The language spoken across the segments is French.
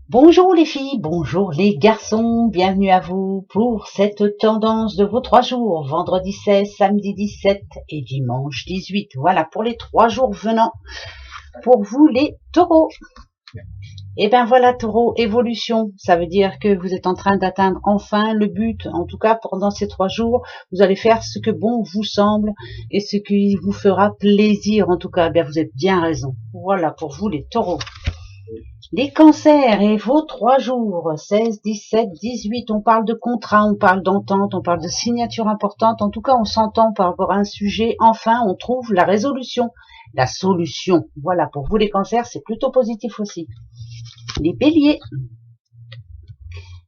Bonjour les filles, bonjour les garçons, bienvenue à vous pour cette tendance de vos 3 jours, vendredi 16, samedi 17 et dimanche 18. Voilà pour les 3 jours venant pour vous les taureaux. Et ben voilà taureau, évolution, ça veut dire que vous êtes en train d'atteindre enfin le but. En tout cas pendant ces 3 jours, vous allez faire ce que bon vous semble et ce qui vous fera plaisir. En tout cas, bien vous avez bien raison. Voilà pour vous les taureaux. Les cancers et vos 3 jours, 16, 17, 18, on parle de contrat, on parle d'entente, on parle de signature importante. En tout cas, on s'entend par rapport à un sujet. Enfin, on trouve la résolution, la solution. Voilà, pour vous les cancers, c'est plutôt positif aussi. Les béliers.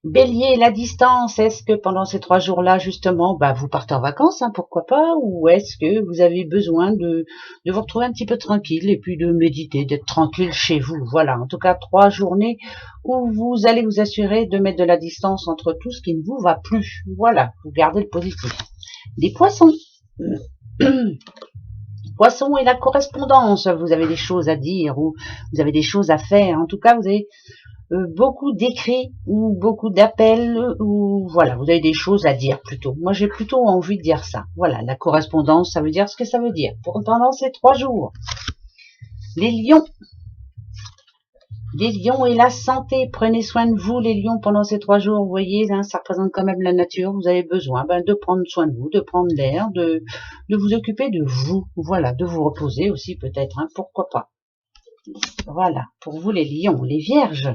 Bélier, la distance, est-ce que pendant ces 3 jours-là, justement, vous partez en vacances, pourquoi pas, ou est-ce que vous avez besoin de vous retrouver un petit peu tranquille et puis de méditer, d'être tranquille chez vous. Voilà, en tout cas 3 journées où vous allez vous assurer de mettre de la distance entre tout ce qui ne vous va plus. Voilà, vous gardez le positif. Les poissons. Poisson et la correspondance, vous avez des choses à dire ou vous avez des choses à faire. En tout cas, vous avez beaucoup d'écrits ou beaucoup d'appels ou voilà, vous avez des choses à dire plutôt. Moi, j'ai plutôt envie de dire ça. Voilà, la correspondance, ça veut dire ce que ça veut dire pendant ces 3 jours. Les lions. Les lions et la santé, prenez soin de vous les lions pendant ces 3 jours, vous voyez, ça représente quand même la nature, vous avez besoin de prendre soin de vous, de prendre l'air, de vous occuper de vous, voilà, de vous reposer aussi peut-être, pourquoi pas. Voilà, pour vous les lions, les vierges.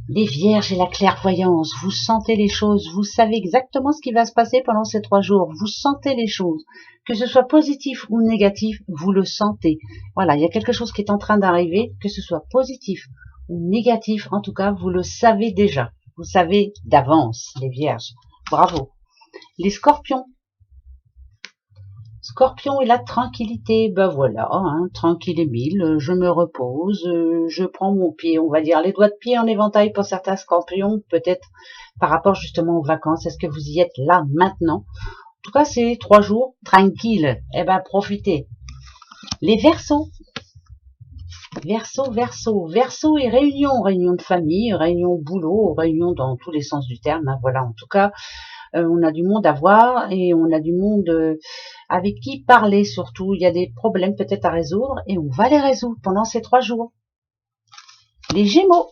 Les vierges et la clairvoyance, vous sentez les choses, vous savez exactement ce qui va se passer pendant ces 3 jours, vous sentez les choses, que ce soit positif ou négatif, vous le sentez. Voilà, il y a quelque chose qui est en train d'arriver, que ce soit positif ou négatif, en tout cas, vous le savez déjà, vous savez d'avance, les vierges. Bravo. Les scorpions. Scorpion et la tranquillité, voilà, tranquille et mille, je me repose, je prends mon pied, on va dire les doigts de pied en éventail pour certains scorpions, peut-être par rapport justement aux vacances, est-ce que vous y êtes là maintenant? En tout cas, c'est 3 jours tranquilles, profitez. Les Verseaux. Verseau et réunion de famille, réunion boulot, réunion dans tous les sens du terme, voilà, en tout cas, on a du monde à voir et on a du monde avec qui parler surtout. Il y a des problèmes peut-être à résoudre et on va les résoudre pendant ces 3 jours. Les Gémeaux.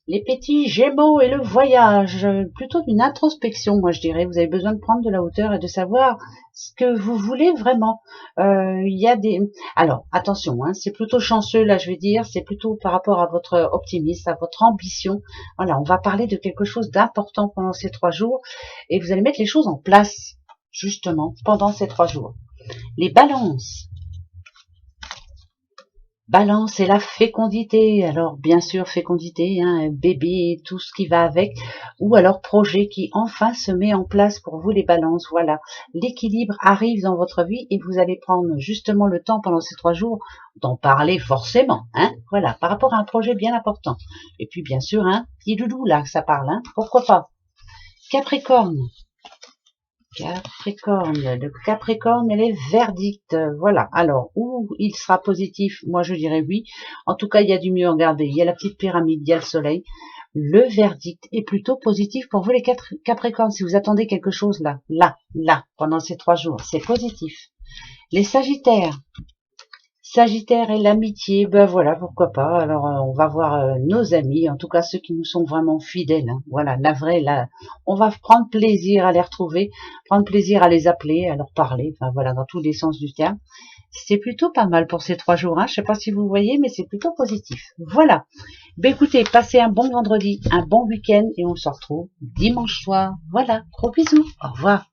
Les petits Gémeaux et le voyage, plutôt d'une introspection, moi je dirais. Vous avez besoin de prendre de la hauteur et de savoir ce que vous voulez vraiment. Il y a des... Alors, attention, c'est plutôt chanceux, là je vais dire, c'est plutôt par rapport à votre optimisme, à votre ambition. Voilà, on va parler de quelque chose d'important pendant ces 3 jours et vous allez mettre les choses en place, justement, pendant ces 3 jours. Les balances. Balance et la fécondité, alors bien sûr fécondité, bébé, tout ce qui va avec, ou alors projet qui enfin se met en place pour vous les balances, voilà. L'équilibre arrive dans votre vie et vous allez prendre justement le temps pendant ces 3 jours d'en parler forcément, voilà, par rapport à un projet bien important. Et puis bien sûr, petit doudou là que ça parle, pourquoi pas. Capricorne. Le Capricorne et les verdicts, voilà. Alors, où il sera positif, moi je dirais oui. En tout cas, il y a du mieux à regarder. Il y a la petite pyramide, il y a le soleil. Le verdict est plutôt positif pour vous les Capricornes. Si vous attendez quelque chose là, pendant ces 3 jours, c'est positif. Les Sagittaires. Sagittaire et l'amitié, voilà, pourquoi pas. Alors, on va voir nos amis, en tout cas ceux qui nous sont vraiment fidèles. Voilà, la vraie, on va prendre plaisir à les retrouver, prendre plaisir à les appeler, à leur parler, enfin voilà, dans tous les sens du terme. C'est plutôt pas mal pour ces 3 jours, je sais pas si vous voyez, mais c'est plutôt positif. Voilà. Écoutez, passez un bon vendredi, un bon week-end, et on se retrouve dimanche soir. Voilà, gros bisous, au revoir.